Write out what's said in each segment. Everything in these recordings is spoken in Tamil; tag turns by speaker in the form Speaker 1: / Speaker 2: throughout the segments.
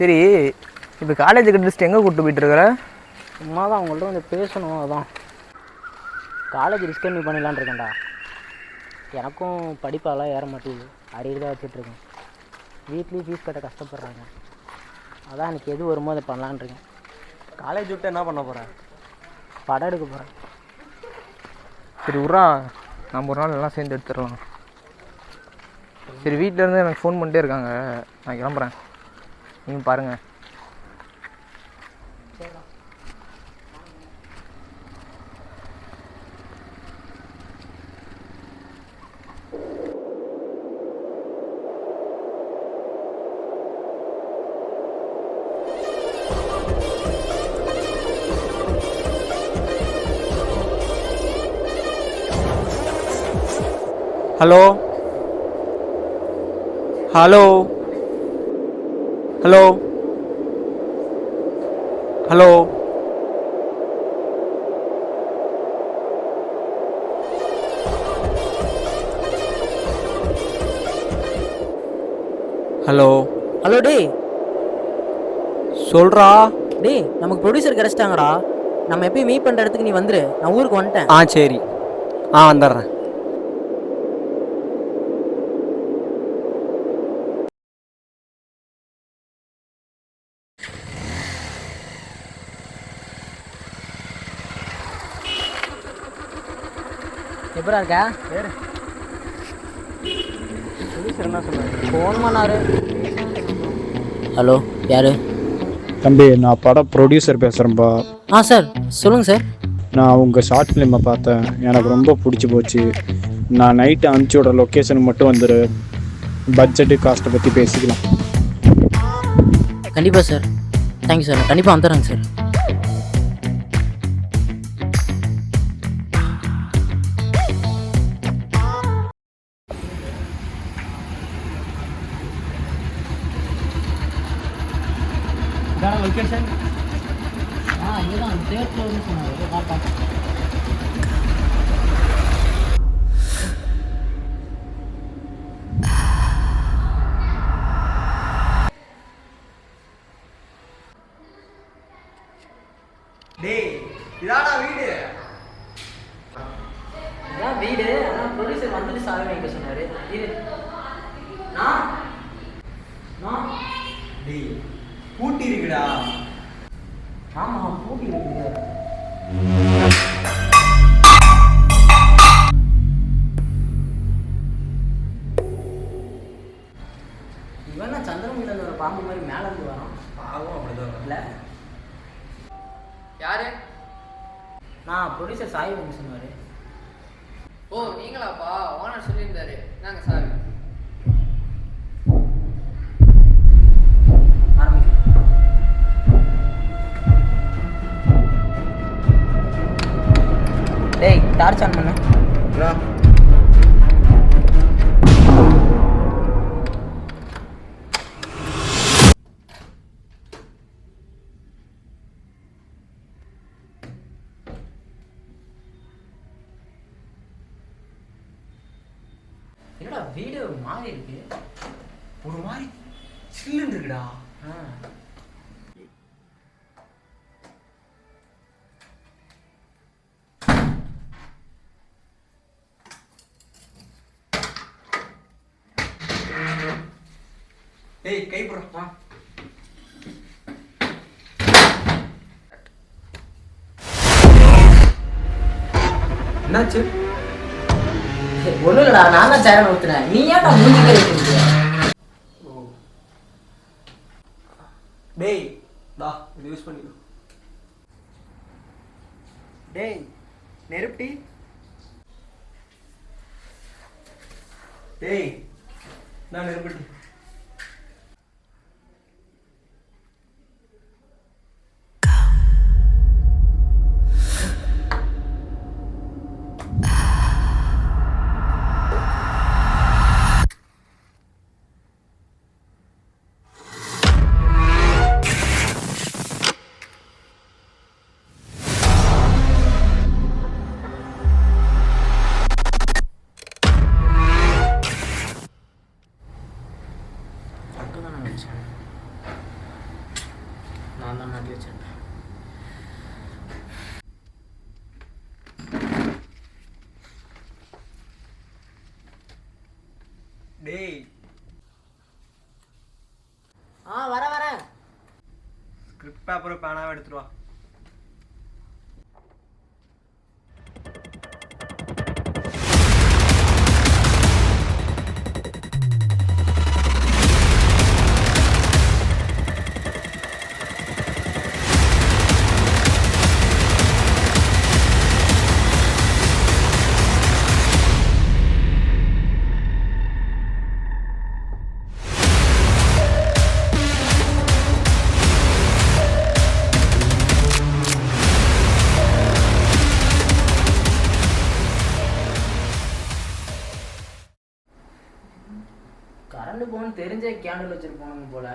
Speaker 1: சரி, இப்போ காலேஜுக்கு ட்ரெஸ்ட் எங்கே கூப்பிட்டு போயிட்டுருக்குற?
Speaker 2: சும்மா தான் அவங்கள்ட்ட கொஞ்சம் பேசணும். அதான் காலேஜ் டிஸ்கன்டினியூ பண்ணிடலான் இருக்கேன்டா. எனக்கும் படிப்பாலாம் ஏற மாட்டேங்குது. அரியர் தான் வச்சுட்ருக்கேன். வீட்லேயும் ஃபீஸ் கட்ட கஷ்டப்படுறாங்க. அதான் எனக்கு எது வருமோ அதை பண்ணலான் இருக்கேன்.
Speaker 1: காலேஜ் விட்டு என்ன பண்ண போகிறேன்?
Speaker 2: படம் எடுக்க போகிறேன்.
Speaker 1: சரி விட்றா, நம்ம ஒரு நாள் எல்லாம் சேர்ந்து எடுத்துடலாம். சரி, வீட்டிலேருந்து எனக்கு ஃபோன் பண்ணிட்டே இருக்காங்க, நான் கிளம்புறேன். நீங்கள் பாருங்கள். Hello hello hello hello hello
Speaker 2: hello டேய்,
Speaker 1: சொல்கிறா.
Speaker 2: டேய் நமக்கு ப்ரொடியூசர் கிடச்சிட்டாங்கடா. நம்ம எப்பயும் மீட் பண்ணுற இடத்துக்கு நீ வந்துரு. நான் ஊருக்கு வந்துட்டேன்.
Speaker 1: ஆ சரி, வந்துடுறேன்.
Speaker 2: எப்படா இருக்கா? ப்ரொடியூசர் என்ன சொன்னார்? ஃபோன் பண்ணார். ஹலோ, யார்?
Speaker 3: தம்பி, நான் படம் ப்ரொடியூசர் பேசுகிறேன்ப்பா.
Speaker 2: சார் சொல்லுங்கள் சார்.
Speaker 3: நான் உங்கள் ஷார்ட் ஃபிலிமை பார்த்தேன், எனக்கு ரொம்ப பிடிச்சி போச்சு. நான் நைட்டு அனுப்பிச்சி விட்ற லொக்கேஷனுக்கு மட்டும் வந்துடு. பட்ஜெட்டு காஸ்ட்டை பற்றி பேசிக்கலாம்.
Speaker 2: கண்டிப்பாக சார். Thank you sir. கண்டிப்பாக வந்துடுறேங்க சார்.
Speaker 1: லொக்கேஷன்
Speaker 2: இதுதான் தேர்ட்லன்னு சொன்னார். பார்த்தா
Speaker 1: டேய், இதாடா வீடு.
Speaker 2: இதான் வீடு. ஆனால் ப்ரொடியூசர் வந்துட்டு சாவி வைக்க சொன்னார். இது நான்
Speaker 1: டேய், பூட்டி இருக்குடா.
Speaker 2: ஆமாம், பூட்டி இருக்குது. இவன் தான் சந்திரமுகில ஒரு பாம்பு மாதிரி மேலே இருந்து வரான்.
Speaker 1: பாவம், அப்படிதான்
Speaker 2: இல்லை,
Speaker 4: யாரு?
Speaker 2: நான் ப்ரொடியூசர் சாவி வைக்க சொன்னார்.
Speaker 4: ஓ நீங்களாப்பா? ஓனர் சொல்லியிருந்தாரு. நாங்க சாவி.
Speaker 2: டேய், டார்ச் ஆன் பண்ணு. என்னடா வீடு ஒரு மாதிரி இருக்கு.
Speaker 1: ஒரு மாதிரி சில்லுன்னு இருக்குடா. டேய், கை போடுறா. என்னாச்சு?
Speaker 2: ஒன்றும் இல்லைடா, நான் தான் சேரை ஊற்றுனேன். நீ ஏன்டா மூஞ்சி கை வச்சுருக்க?
Speaker 1: டேய், இது யூஸ் பண்ணிக்கோ. டேய், நெருப்டி. டேய், நான் நெருப்பட்டி.
Speaker 5: டேய்
Speaker 2: வரேன்.
Speaker 5: ஸ்கிரிப்ட் பேப்பரும் பேனாவும் எடுத்துட்டு வா.
Speaker 2: கரண்ட் போகணும்னு தெரிஞ்சே கேண்டில் வச்சுருப்பானுங்க போல.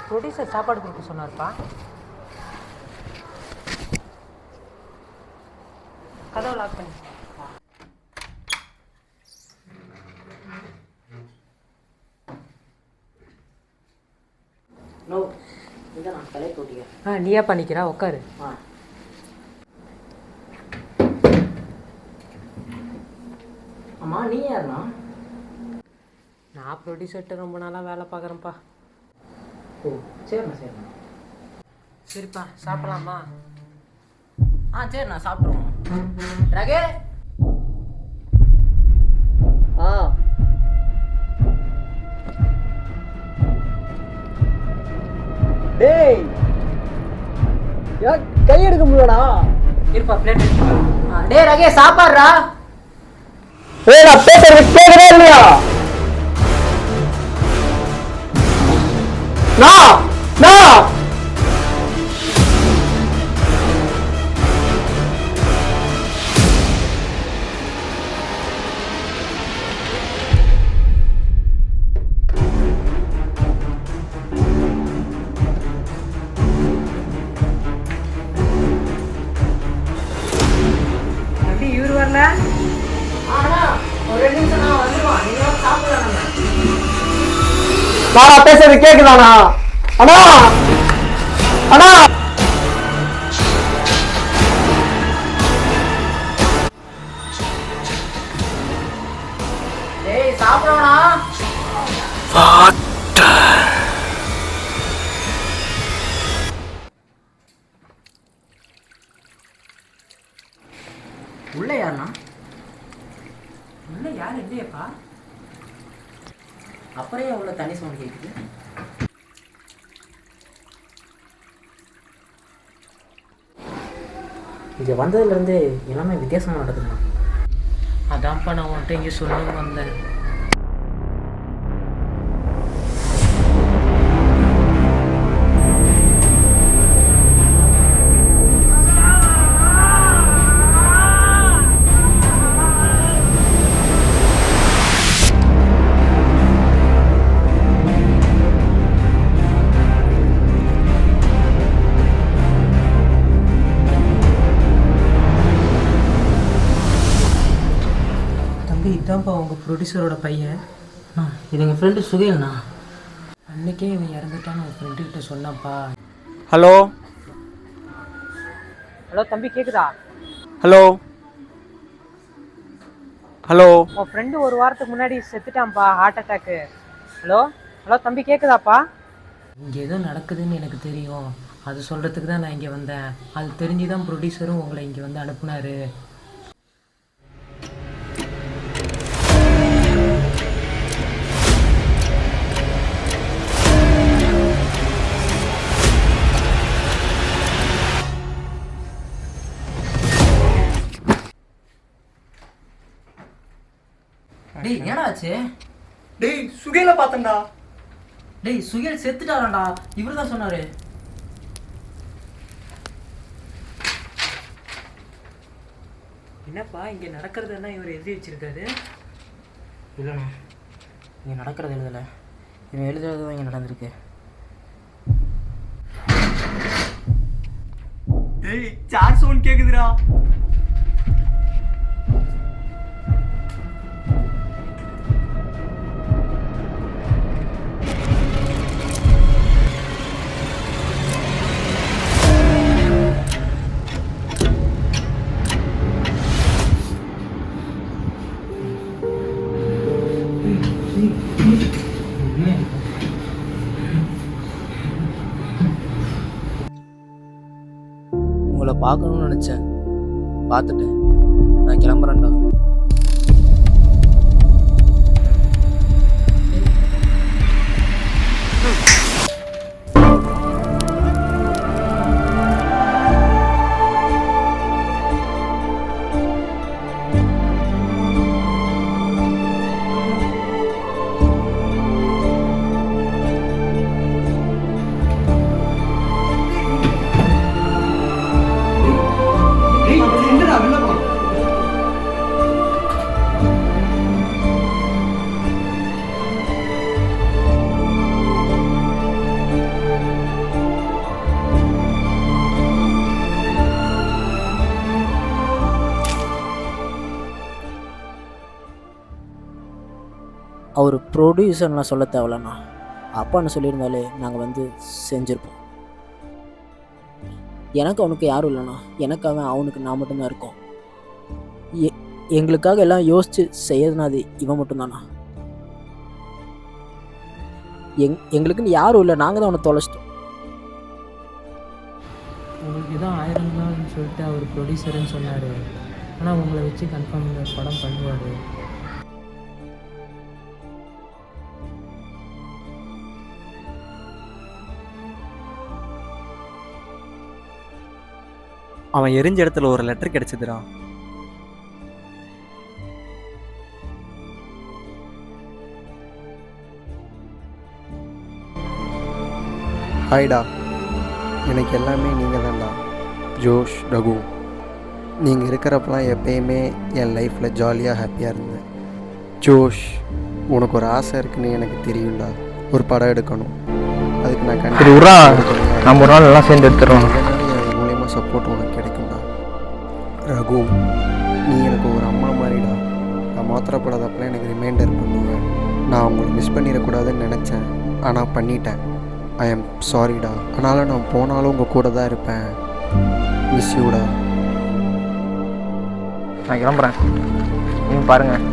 Speaker 2: ப்ரொடியூசர் சாப்பாடு கொடுக்க சொன்னார்ப்பா. கதவை லாக் பண்ணி. நோ இதை நான் தலையை கூட்டிக்கிறேன். நீயா பண்ணிக்கிறா, உட்காரு. அம்மா நீ யாருண்ணா? நான் ப்ரொடியூசர்கிட்ட ரொம்ப நாளாக வேலை பார்க்குறேன்ப்பா. ஓ சரிண்ணா. சரிப்பா சாப்பிடலாமா? சரிண்ணா சாப்பிட்ருவோம். ரகே
Speaker 5: டேய் கை எடுக்க முடியலடா.
Speaker 2: இருப்பா பிளேட் எடுத்து. டேய் ரகே சாப்பாடுறா.
Speaker 5: ஏய் நான் பேசுறது கேக்குதா இல்லையா?
Speaker 2: அப்படி இவர் வரல. ஒரு 2 நிமிஷம் நான் வந்துடுவான். நீங்கள் சாப்பிடலாம்.
Speaker 5: நான் பேசுறது கேக்குதானா? அண்ணா அண்ணா
Speaker 2: டேய் சாப்பிடணும்னா உள்ள யாருண்ணா? உள்ள யார் இல்லையப்பா. அப்புறம் ஏன் உள்ள தண்ணி சவுண்ட் கேட்குது? இங்கே வந்ததுலேருந்து எல்லாமே வித்தியாசமாக நடக்குதுண்ணா. அதான்ப்பா நான் உன்கிட்ட இங்கே சொல்லவும் வந்தேன். இதான்ப்பா உங்கள் ப்ரொடியூசரோட பையன். இது எங்கள் ஃப்ரெண்டு சுகைல்ண்ணா. அன்றைக்கே இவன் இறந்துட்டான்னு உங்கள் ஃப்ரெண்டுக்கிட்ட சொன்னான்ப்பா.
Speaker 5: ஹலோ
Speaker 2: தம்பி கேட்குதா?
Speaker 5: ஹலோ
Speaker 2: உன் ஃப்ரெண்டு ஒரு வாரத்துக்கு முன்னாடி செத்துட்டான்ப்பா, ஹார்ட் அட்டாக்கு. ஹலோ தம்பி கேட்குதாப்பா? இங்கே ஏதோ நடக்குதுன்னு எனக்கு தெரியும். அது சொல்கிறதுக்கு தான் நான் இங்கே வந்தேன். அது தெரிஞ்சு தான் ப்ரொடியூசரும் உங்களை இங்கே வந்து அனுப்புனாரு. டேய் என்னடா ஆச்சு?
Speaker 5: டேய் சுகையில பார்த்தேன்டா.
Speaker 2: டேய் சுகைல் செத்துட்டாராண்டா. இவர் தான் சொன்னாரு. என்னப்பா இங்கே நடக்கிறதுன்னா இவர் எழுதி வச்சிருக்காரு? இல்லைண்ணா இங்கே நடக்கிறது எழுதலை, இவன் எழுதுறது தான் இங்கே நடந்திருக்கு.
Speaker 6: டேய் சார் சவுண்ட் கேக்குதுடா.
Speaker 2: உங்களை பார்க்கணும்னு நினச்சேன், பார்த்துட்டேன். நான் கிளம்புறேன்டா. அவர் ப்ரொடியூசர்லாம் சொல்ல தேவையில்லண்ணா. அப்பான்னு சொல்லியிருந்தாலே நாங்கள் வந்து செஞ்சுருப்போம். எனக்கு அவனுக்கு யாரும் இல்லைண்ணா. எனக்காக அவனுக்கு நான் மட்டும்தான் இருக்கோம். எங்களுக்காக எல்லாம் யோசித்து செய்யறதுனா அது இவன் மட்டும்தாண்ணா. எங்களுக்குன்னு யாரும் இல்லை, நாங்கள் தான் அவனை தொலைச்சிட்டோம்.
Speaker 7: உங்களுக்கு தான் 1000 நாள்னு சொல்லிட்டு அவர் ப்ரொடியூசர்னு சொன்னார். ஆனால் உங்களை வச்சு கன்ஃபார்ம் படம் பண்ணுவார்.
Speaker 6: அவன் எரிஞ்ச இடத்துல ஒரு லெட்டர் கிடைச்சதுடா.
Speaker 8: ஹாய்டா, எனக்கு எல்லாமே நீங்கள் தான்டா. ஜோஷ், ரகு. நீங்கள் இருக்கிறப்பெல்லாம் எப்பயுமே என் லைஃப்பில் ஜாலியாக ஹாப்பியாக இருந்தேன். ஜோஷ், உனக்கு ஒரு ஆசை இருக்குன்னு எனக்கு தெரியும்டா. ஒரு படம் எடுக்கணும். அதுக்கு நான்
Speaker 1: நம்ம ஒரு நாள் எல்லாம் சேர்ந்து எடுத்துடுறோம்.
Speaker 8: என் மூலியமாக சப்போர்ட் உனக்கு கிடைக்கும்டா. ரகு, நீ எனக்கு ஒரு அம்மா மாதிரிடா. நான் மாத்திரப்படாதப்பெல்லாம் எனக்கு ரிமைண்டர் பண்ணுவேன். நான் உங்களை மிஸ் பண்ணிடக்கூடாதுன்னு நினச்சேன், ஆனால் பண்ணிட்டேன். ஐ எம் சாரிடா. அதனால் நான் போனாலும் உங்கள் கூட தான் இருப்பேன். மிஸ் யூடா.
Speaker 1: நான் கிளம்புறேன். நீங்கள் பாருங்கள்.